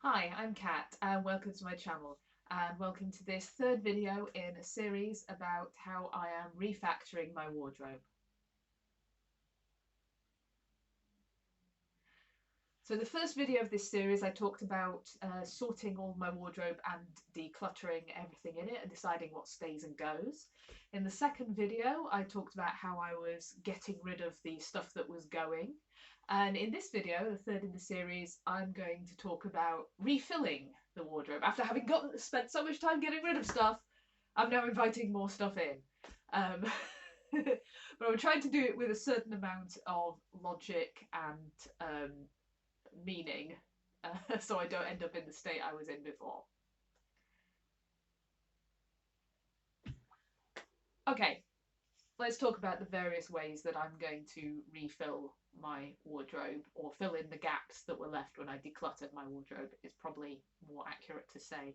Hi, I'm Kat and welcome to my channel and welcome to this third video in a series about how I am refactoring my wardrobe. So the first video of this series I talked about sorting all my wardrobe and decluttering everything in it and deciding what stays and goes. In the second video I talked about how I was getting rid of the stuff that was going, and in this video, the third in the series, I'm going to talk about refilling the wardrobe. After having spent so much time getting rid of stuff, I'm now inviting more stuff in. Um, but I'm trying to do it with a certain amount of logic and meaning, so I don't end up in the state I was in before. Okay, let's talk about the various ways that I'm going to refill my wardrobe, or fill in the gaps that were left when I decluttered my wardrobe, is probably more accurate to say.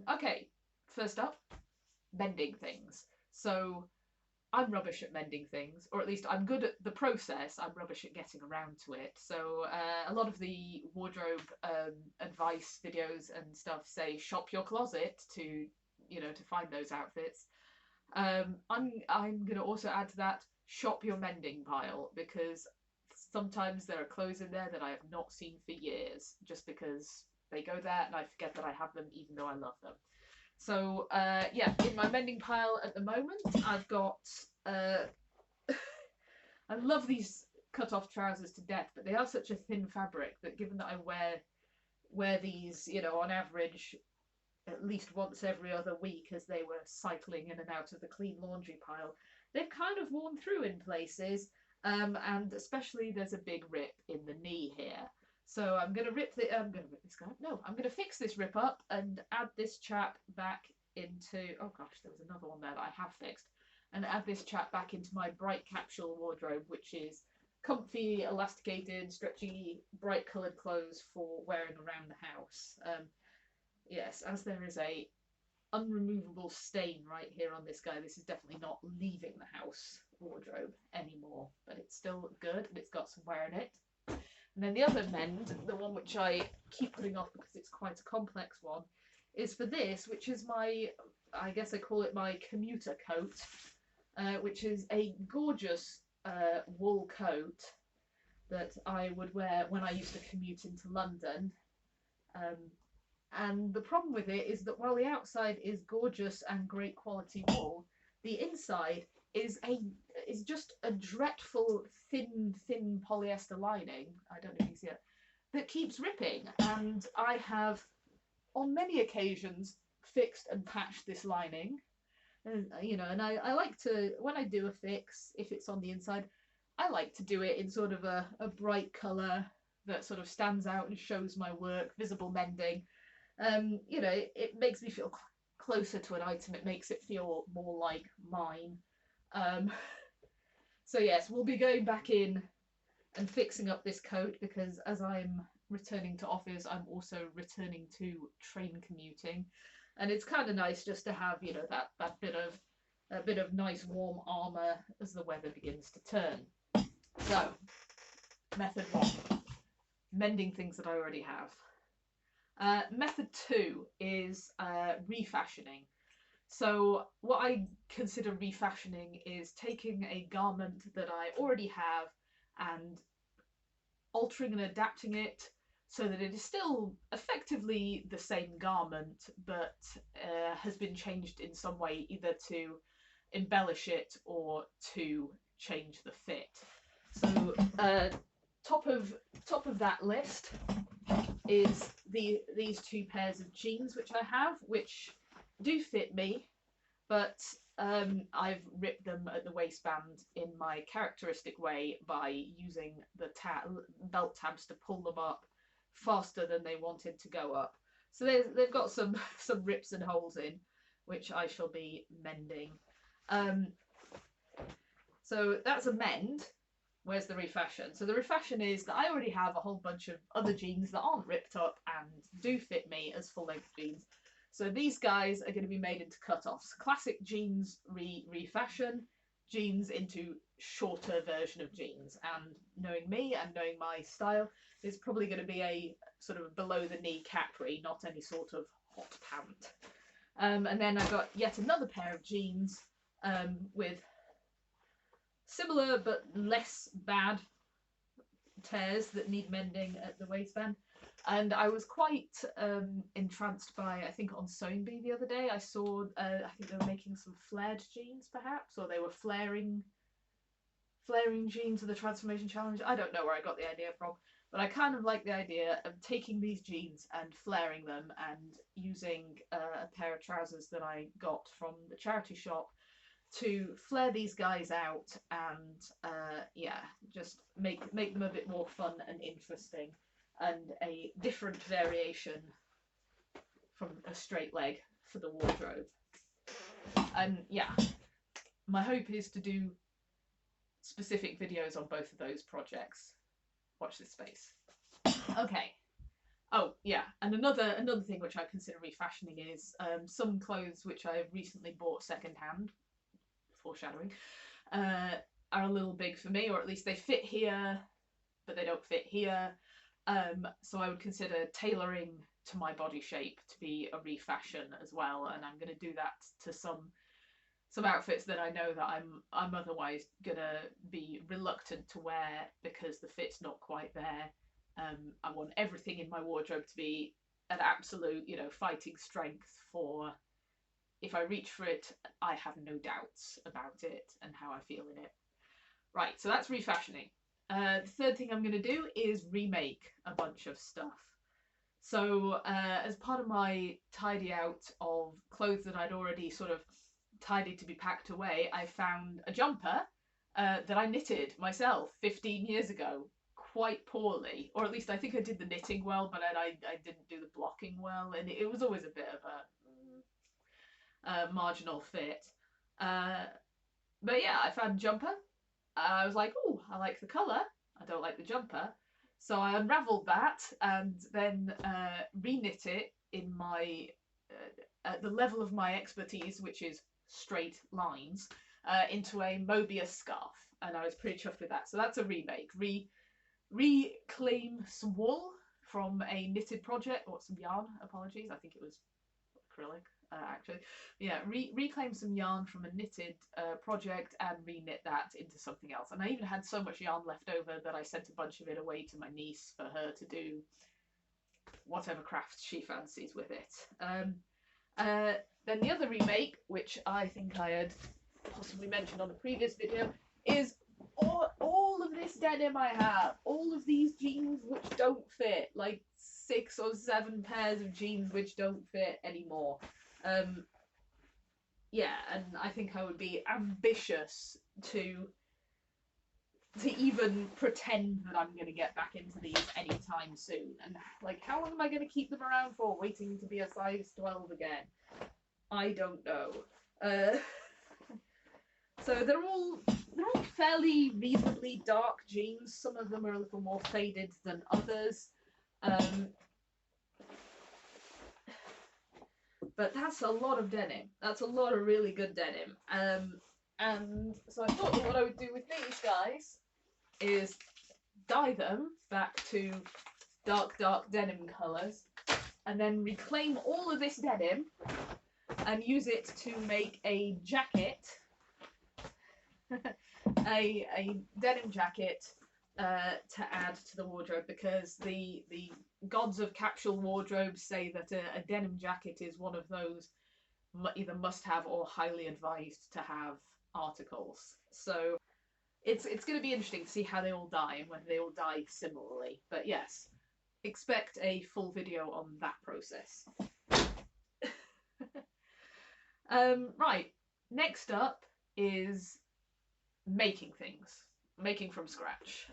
Okay, first up, mending things. So I'm rubbish at mending things, or at least I'm good at the process. I'm rubbish at getting around to it. So a lot of the wardrobe advice videos and stuff say shop your closet to, to find those outfits. I'm going to also add to that, shop your mending pile, because sometimes there are clothes in there that I have not seen for years, just because they go there and I forget that I have them even though I love them. So yeah, in my mending pile at the moment, I've got uh, I love these cut off trousers to death, but they are such a thin fabric that given that I wear these, on average at least once every other week as they were cycling in and out of the clean laundry pile, they've kind of worn through in places, and especially there's a big rip in the knee here. So I'm going to I'm going to rip this guy. No, I'm going to fix this rip up and add this chap back into. Oh gosh, there was another one there that I have fixed, and add this chap back into my bright capsule wardrobe, which is comfy, elasticated, stretchy, bright coloured clothes for wearing around the house. Yes, as there is a unremovable stain right here on this guy, this is definitely not leaving the house wardrobe anymore, but it's still good and it's got some wear in it. And then the other mend, the one which I keep putting off because it's quite a complex one, is for this, which is I guess I call it my commuter coat, which is a gorgeous wool coat that I would wear when I used to commute into London. Um, and the problem with it is that while the outside is gorgeous and great quality wool, the inside is just a dreadful thin polyester lining. I don't know if you see it, that keeps ripping. And I have on many occasions fixed and patched this lining. And I like to, when I do a fix, if it's on the inside, I like to do it in sort of a bright colour that sort of stands out and shows my work, visible mending. It makes me feel closer to an item. It makes it feel more like mine. Um, so yes, we'll be going back in and fixing up this coat because as I'm returning to office, I'm also returning to train commuting, and it's kind of nice just to have that bit of nice warm armor as the weather begins to turn. So, method one: mending things that I already have. Method two is refashioning. So what I consider refashioning is taking a garment that I already have and altering and adapting it so that it is still effectively the same garment, but has been changed in some way, either to embellish it or to change the fit. So top of that list is these two pairs of jeans which I have, which do fit me, but I've ripped them at the waistband in my characteristic way by using the belt tabs to pull them up faster than they wanted to go up. So they've got some rips and holes in, which I shall be mending. So that's a mend. Where's the refashion? So the refashion is that I already have a whole bunch of other jeans that aren't ripped up and do fit me as full-length jeans. So these guys are going to be made into cut-offs. Classic jeans refashion, jeans into shorter version of jeans. And knowing me and knowing my style, there's probably going to be sort of below the knee capri, not any sort of hot pant. And then I got yet another pair of jeans with similar but less bad tears that need mending at the waistband. And I was quite entranced by, I think on Sewnbee the other day, I saw, I think they were making some flared jeans perhaps, or they were flaring jeans of the Transformation Challenge. I don't know where I got the idea from, but I kind of like the idea of taking these jeans and flaring them and using a pair of trousers that I got from the charity shop to flare these guys out and yeah, just make them a bit more fun and interesting and a different variation from a straight leg for the wardrobe. And yeah, my hope is to do specific videos on both of those projects. Watch this space. Okay. Oh yeah, and another thing which I consider refashioning is some clothes which I've recently bought secondhand, foreshadowing, are a little big for me, or at least they fit here, but they don't fit here. So I would consider tailoring to my body shape to be a refashion as well, and I'm going to do that to some outfits that I know that I'm otherwise gonna be reluctant to wear because the fit's not quite there. I want everything in my wardrobe to be an absolute, you know, fighting strength for if I reach for it, I have no doubts about it and how I feel in it. Right, so that's refashioning. The third thing I'm going to do is remake a bunch of stuff. So as part of my tidy out of clothes that I'd already sort of tidied to be packed away, I found a jumper that I knitted myself 15 years ago, quite poorly, or at least I think I did the knitting well, but I didn't do the blocking well, and it was always a bit of a marginal fit. But yeah, I found a jumper. I was like, oh, I like the colour, I don't like the jumper. So I unravelled that and then re-knit it in my, at the level of my expertise, which is straight lines, into a Mobius scarf. And I was pretty chuffed with that. So that's a remake. Reclaim some wool from a knitted project, or some yarn, apologies. I think it was acrylic. Actually, yeah, reclaim some yarn from a knitted project and re-knit that into something else. And I even had so much yarn left over that I sent a bunch of it away to my niece for her to do whatever crafts she fancies with it. Then the other remake, which I think I had possibly mentioned on a previous video, is all of this denim I have, all of these jeans which don't fit, like 6 or 7 pairs of jeans which don't fit anymore. Yeah, and I think I would be ambitious to even pretend that I'm going to get back into these anytime soon. And like, how long am I going to keep them around for, waiting to be a size 12 again? I don't know. So they're all fairly reasonably dark jeans. Some of them are a little more faded than others. But that's a lot of denim. That's a lot of really good denim. And so I thought that what I would do with these guys is dye them back to dark denim colours, and then reclaim all of this denim and use it to make a jacket, a denim jacket to add to the wardrobe, because the gods of capsule wardrobes say that a denim jacket is one of those either must have or highly advised to have articles. So it's going to be interesting to see how they all dye and whether they all dye similarly. But yes, expect a full video on that process. Right, next up is making things, making from scratch.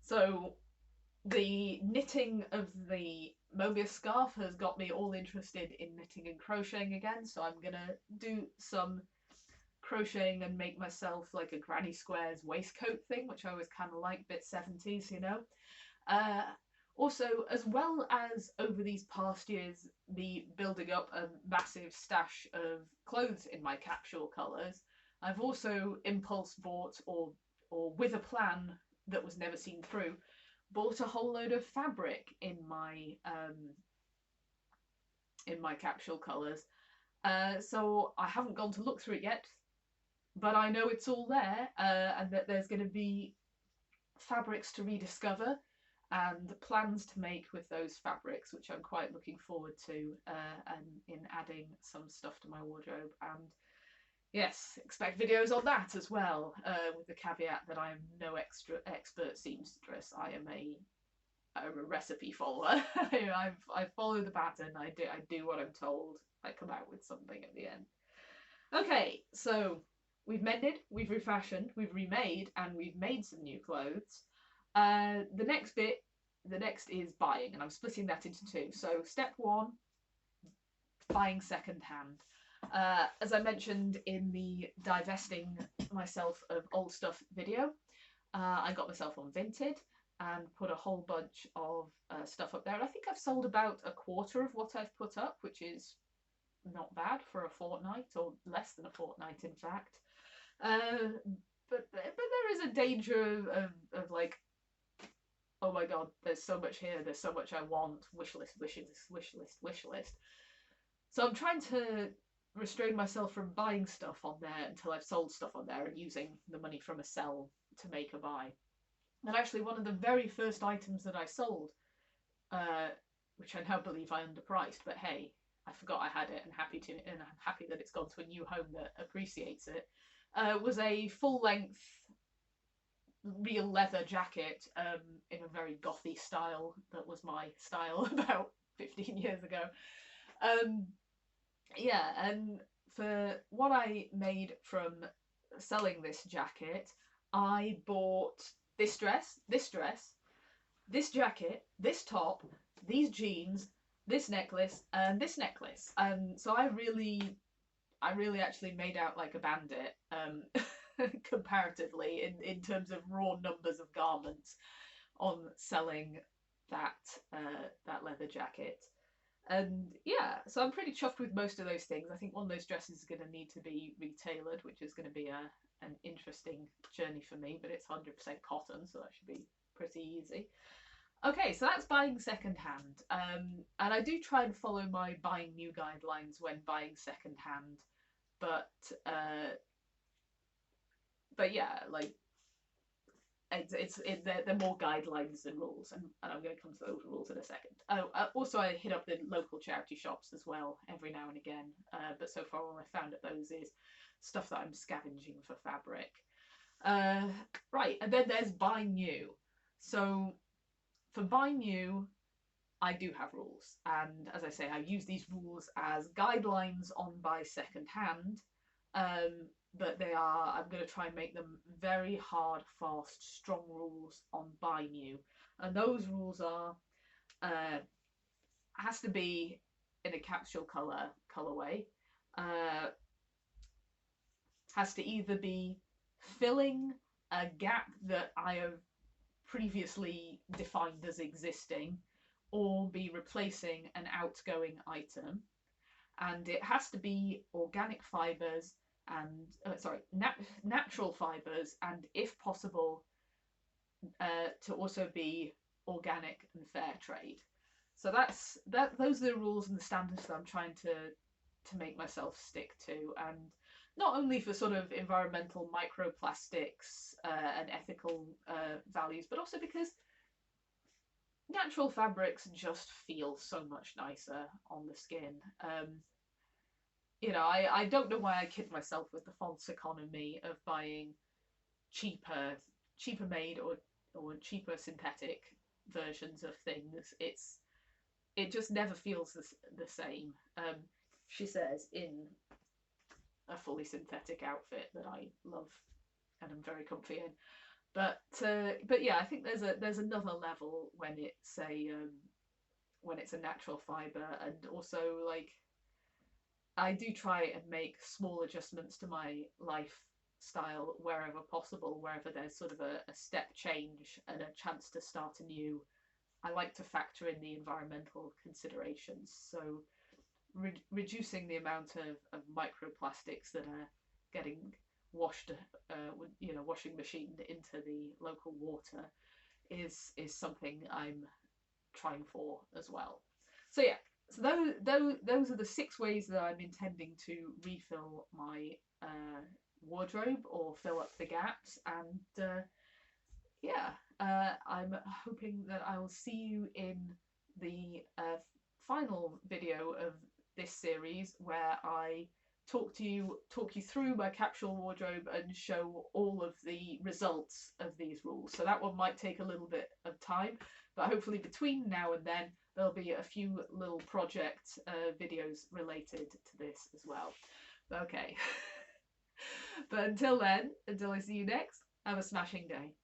So the knitting of the Mobius scarf has got me all interested in knitting and crocheting again, so I'm gonna do some crocheting and make myself like a granny squares waistcoat thing, which I always kind of like, bit 70s, you know. Also, as well as over these past years me building up a massive stash of clothes in my capsule colours, I've also impulse bought, or with a plan that was never seen through, bought a whole load of fabric in my capsule colours. So I haven't gone to look through it yet, but I know it's all there, and that there's going to be fabrics to rediscover and plans to make with those fabrics, which I'm quite looking forward to, and in adding some stuff to my wardrobe. And yes, expect videos on that as well, with the caveat that I'm no expert seamstress. I am a recipe follower. I follow the pattern. I do what I'm told. I come out with something at the end. Okay, so we've mended, we've refashioned, we've remade, and we've made some new clothes. The next is buying, and I'm splitting that into two. So step one, buying secondhand. As I mentioned in the divesting myself of old stuff video, I got myself on Vinted and put a whole bunch of stuff up there. And I think I've sold about a quarter of what I've put up, which is not bad for a fortnight, or less than a fortnight, in fact. But there is a danger of like, oh my god, there's so much here, there's so much I want, wish list. So I'm trying to restrain myself from buying stuff on there until I've sold stuff on there and using the money from a sell to make a buy. And actually, one of the very first items that I sold, which I now believe I underpriced, but hey, I forgot I had it, and I'm happy that it's gone to a new home that appreciates it, was a full-length real leather jacket, in a very gothy style that was my style about 15 years ago. Yeah, and for what I made from selling this jacket, I bought this dress, this jacket, this top, these jeans, this necklace, and this necklace. So I really actually made out like a bandit, comparatively, in terms of raw numbers of garments on selling that leather jacket. And yeah, so I'm pretty chuffed with most of those things. I think one of those dresses is going to need to be retailored, which is going to be an interesting journey for me, but it's 100% cotton, so that should be pretty easy. Okay, so that's buying secondhand, and I do try and follow my buying new guidelines when buying secondhand, but yeah, like they're more guidelines than rules, and I'm going to come to those rules in a second. Also, I hit up the local charity shops as well every now and again, but so far all I found at those is stuff that I'm scavenging for fabric. Right, and then there's buy new. So for buy new, I do have rules, and as I say, I use these rules as guidelines on buy secondhand, but I'm going to try and make them very hard, fast, strong rules on buy new. And those rules are, has to be in a capsule colorway, has to either be filling a gap that I have previously defined as existing, or be replacing an outgoing item, and it has to be organic fibres and natural fibres, and if possible, to also be organic and fair trade. So those are the rules and the standards that I'm trying to make myself stick to, and not only for sort of environmental microplastics and ethical values, but also because natural fabrics just feel so much nicer on the skin. You know, I don't know why I kid myself with the false economy of buying cheaper made or cheaper synthetic versions of things. It just never feels the same. She says in a fully synthetic outfit that I love and I'm very comfy in. But yeah, I think there's another level when it's a natural fibre, and also, like, I do try and make small adjustments to my lifestyle wherever possible, wherever there's sort of a step change and a chance to start anew. I like to factor in the environmental considerations, so reducing the amount of microplastics that are getting washed, washing machined into the local water is something I'm trying for as well. So yeah, so those are the 6 ways that I'm intending to refill my wardrobe or fill up the gaps. And yeah, I'm hoping that I'll see you in the final video of this series, where I talk you through my capsule wardrobe and show all of the results of these rules. So that one might take a little bit of time, but hopefully between now and then there'll be a few little project videos related to this as well. Okay. But until then, until I see you next, have a smashing day.